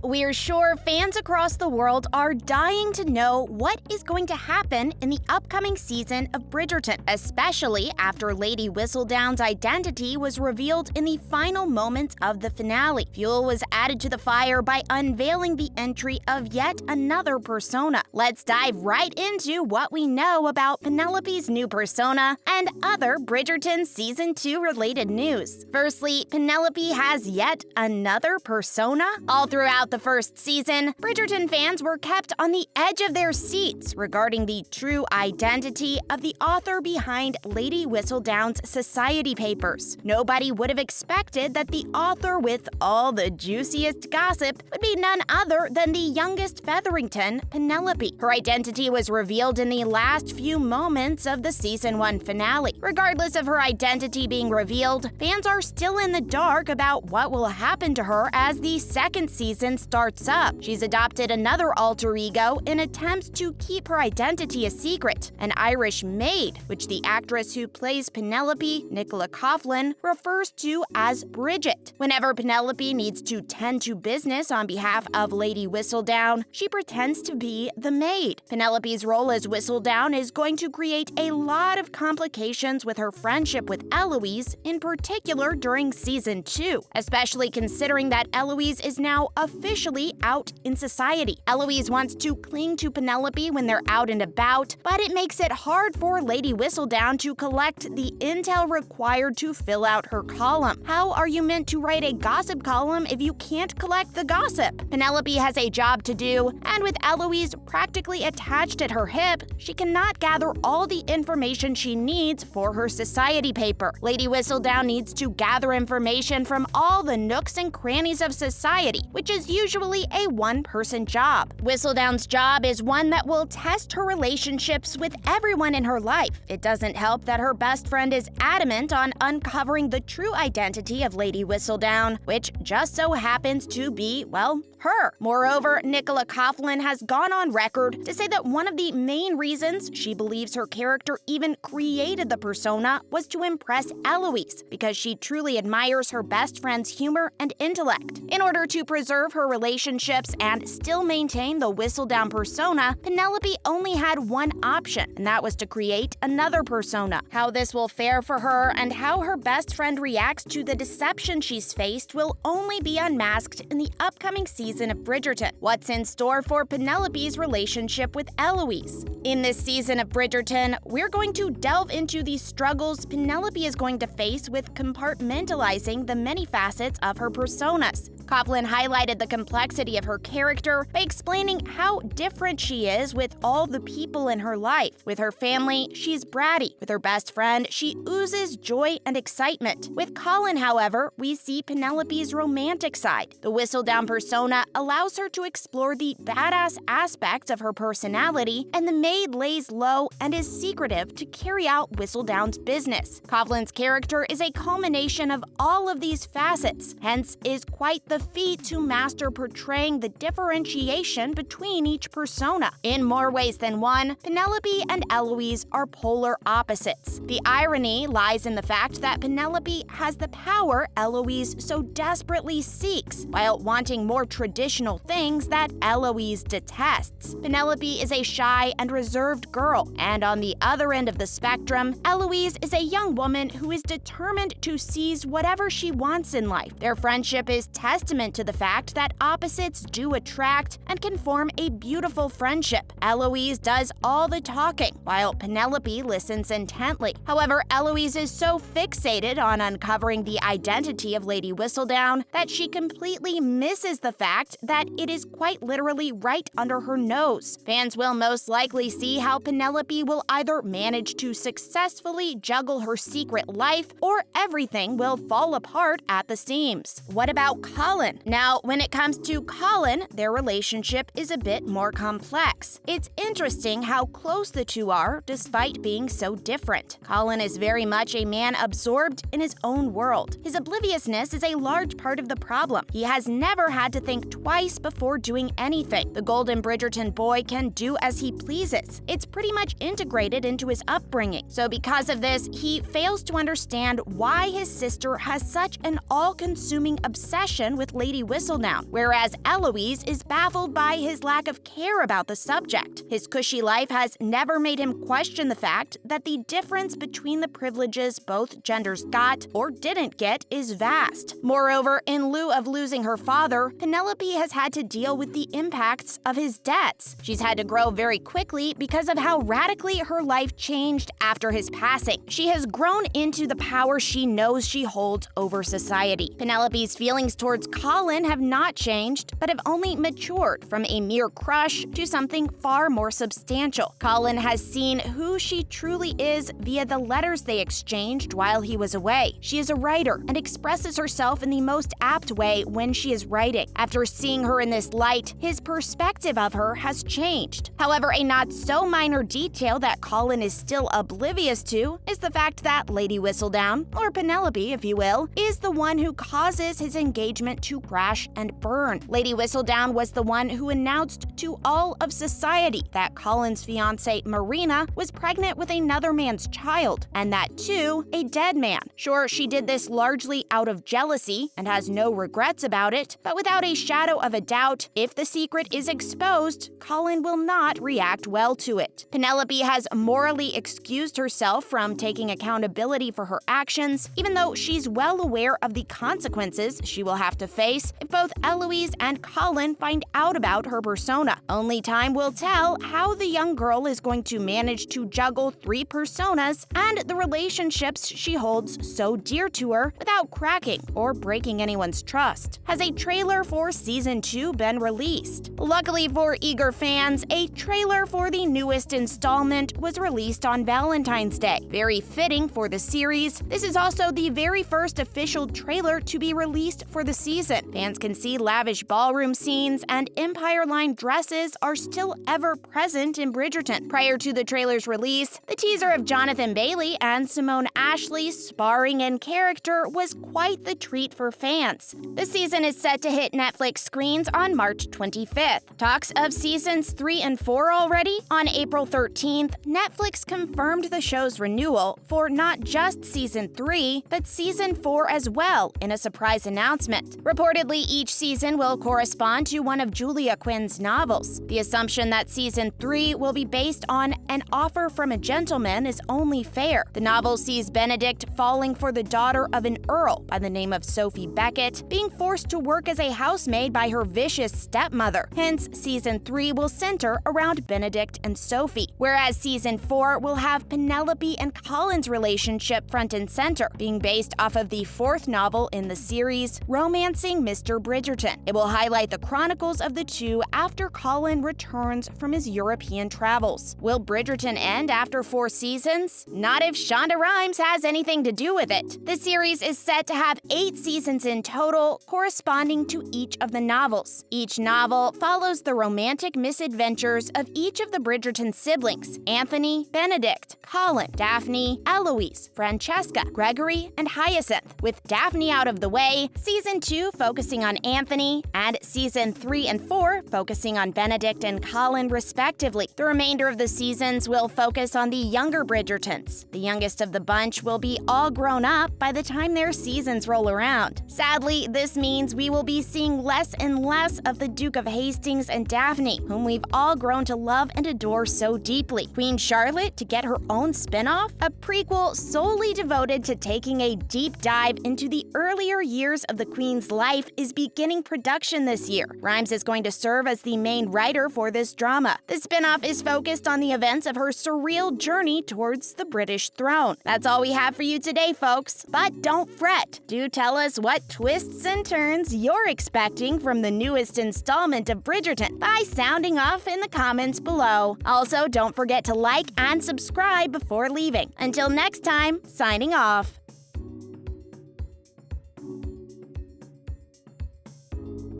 we're sure fans across the world are dying to know what is going to happen in the upcoming season of Bridgerton, especially after Lady Whistledown's identity was revealed in the final moments of the finale. Fuel was added to the fire by unveiling the entry of yet another persona. Let's dive right into what we know about Penelope's new persona and other Bridgerton Season 2 related news. Firstly, Penelope has yet another persona. All throughout the first season, Bridgerton fans were kept on the edge of their seats regarding the true identity of the author behind Lady Whistledown's society papers. Nobody would have expected that the author with all the juiciest gossip would be none other than the youngest Featherington, Penelope. Her identity was revealed in the last few moments of the Season 1 finale. Regardless of her identity being revealed, fans are still in the dark about what will happen to her as the second season starts up. She's adopted another alter ego in attempts to keep her identity a secret, an Irish maid, which the actress who plays Penelope, Nicola Coughlan, refers to as Bridget. Whenever Penelope needs to tend to business on behalf of Lady Whistledown, she pretends to be the maid. Penelope's role as Whistledown is going to create a lot of complications with her friendship with Eloise, in particular during Season 2, especially considering that Eloise is now officially out in society. Eloise wants to cling to Penelope when they're out and about, but it makes it hard for Lady Whistledown to collect the intel required to fill out her column. How are you meant to write a gossip column if you can't collect the gossip? Penelope has a job to do, and with Eloise practically attached at her hip, she cannot gather all the information she needs for her society paper. Lady Whistledown needs to gather information from all the nooks and crannies of society, which is usually a one-person job. Whistledown's job is one that will test her relationships with everyone in her life. It doesn't help that her best friend is adamant on uncovering the true identity of Lady Whistledown, which just so happens to be, well, her. Moreover, Nicola Coughlan has gone on record to say that one of the main reasons she believes her character even created the persona was to impress Eloise, because she truly admires her best friend's humor and intellect. In order to preserve her relationships and still maintain the Whistledown persona, Penelope only had one option, and that was to create another persona. How this will fare for her and how her best friend reacts to the deception she's faced will only be unmasked in the upcoming season of Bridgerton. What's in store for Penelope's relationship with Eloise? In this season of Bridgerton, we're going to delve into the struggles Penelope is going to face with compartmentalizing the many facets of her personas. Coughlan highlighted the complexity of her character by explaining how different she is with all the people in her life. With her family, she's bratty. With her best friend, she oozes joy and excitement. With Colin, however, we see Penelope's romantic side. The Whistledown persona allows her to explore the badass aspects of her personality, and the maid lays low and is secretive to carry out Whistledown's business. Coughlan's character is a culmination of all of these facets, hence is quite the feat to master portraying the differentiation between each persona. In more ways than one, Penelope and Eloise are polar opposites. The irony lies in the fact that Penelope has the power Eloise so desperately seeks, while wanting more traditional things that Eloise detests. Penelope is a shy and reserved girl, and on the other end of the spectrum, Eloise is a young woman who is determined to seize whatever she wants in life. Their friendship is testament to the fact that opposites do attract and can form a beautiful friendship. Eloise does all the talking, while Penelope listens intently. However, Eloise is so fixated on uncovering the identity of Lady Whistledown that she completely misses the fact that it is quite literally right under her nose. Fans will most likely see how Penelope will either manage to successfully juggle her secret life, or everything will fall apart at the seams. What about Colin? Now, when it comes to Colin, their relationship is a bit more complex. It's interesting how close the two are, despite being so different. Colin is very much a man absorbed in his own world. His obliviousness is a large part of the problem. He has never had to think twice before doing anything. The golden Bridgerton boy can do as he pleases. It's pretty much integrated into his upbringing. So because of this, he fails to understand why his sister has such an all-consuming obsession with Lady Whistledown. whereas Eloise is baffled by his lack of care about the subject. His cushy life has never made him question the fact that the difference between the privileges both genders got or didn't get is vast. Moreover, in lieu of losing her father, Penelope has had to deal with the impacts of his debts. She's had to grow very quickly because of how radically her life changed after his passing. She has grown into the power she knows she holds over society. Penelope's feelings towards Colin have not changed, but have only matured from a mere crush to something far more substantial. Colin has seen who she truly is via the letters they exchanged while he was away. She is a writer and expresses herself in the most apt way when she is writing. After seeing her in this light, his perspective of her has changed. However, a not-so-minor detail that Colin is still oblivious to is the fact that Lady Whistledown, or Penelope if you will, is the one who causes his engagement to crash and burn. Lady Whistledown was the one who announced to all of society that Colin's fiancée Marina was pregnant with another man's child, and that too, a dead man. Sure, she did this largely out of jealousy and has no regrets about it, but without a shadow of a doubt, if the secret is exposed, Colin will not react well to it. Penelope has morally excused herself from taking accountability for her actions, even though she's well aware of the consequences she will have to face if both Eloise and Colin find out about her persona. Only time will tell how the young girl is going to manage to juggle three personas and the relationships she holds so dear to her without cracking or breaking anyone's trust. Has a trailer for Season 2 been released? Luckily for eager fans, a trailer for the newest installment was released on Valentine's Day. Very fitting for the series, this is also the very first official trailer to be released for the season. Fans can see lavish ballroom scenes and Empire-line dresses are still ever present in Bridgerton. Prior to the trailer's release, the teaser of Jonathan Bailey and Simone Ashley sparring in character was quite the treat for fans. The season is set to hit Netflix screens on March 25th. Talks of seasons 3 and 4 already? On April 13th, Netflix confirmed the show's renewal for not just season 3, but season 4 as well in a surprise announcement. Reportedly, each season will correspond to one of Julia Quinn's novels. The assumption that season 3 will be based on An Offer from a Gentleman is only fair. The novel sees Benedict falling for the daughter of an earl by the name of Sophie Beckett, being forced to work as a housemaid by her vicious stepmother. Hence, season 3 will center around Benedict and Sophie, whereas season 4 will have Penelope and Colin's relationship front and center, being based off of the fourth novel in the series, Romancing Mr. Bridgerton. It will highlight the chronicles of the two after Colin returns from his European travels. Will Bridgerton end after 4 seasons? Not if Shonda Rhimes has anything to do with it. The series is set to have 8 seasons in total, corresponding to each of the novels. Each novel follows the romantic misadventures of each of the Bridgerton siblings: Anthony, Benedict, Colin, Daphne, Eloise, Francesca, Gregory, and Hyacinth. With Daphne out of the way, season 2 focusing on Anthony, and season 3 and 4 focusing on Benedict and Colin respectively. The remainder of the seasons will focus on the younger Bridgertons. The youngest of the bunch will be all grown up by the time their seasons roll around. Sadly, this means we will be seeing less and less of the Duke of Hastings and Daphne, whom we've all grown to love and adore so deeply. Queen Charlotte to get her own spin-off? A prequel solely devoted to taking a deep dive into the earlier years of the Queen's life is beginning production this year. Rhimes is going to serve as the main writer for this drama. The spin-off is focused on the events of her surreal journey towards the British throne. That's all we have for you today, folks. But don't fret. Do tell us what twists and turns you're expecting from the newest installment of Bridgerton by sounding off in the comments below. Also, don't forget to like and subscribe before leaving. Until next time, signing off.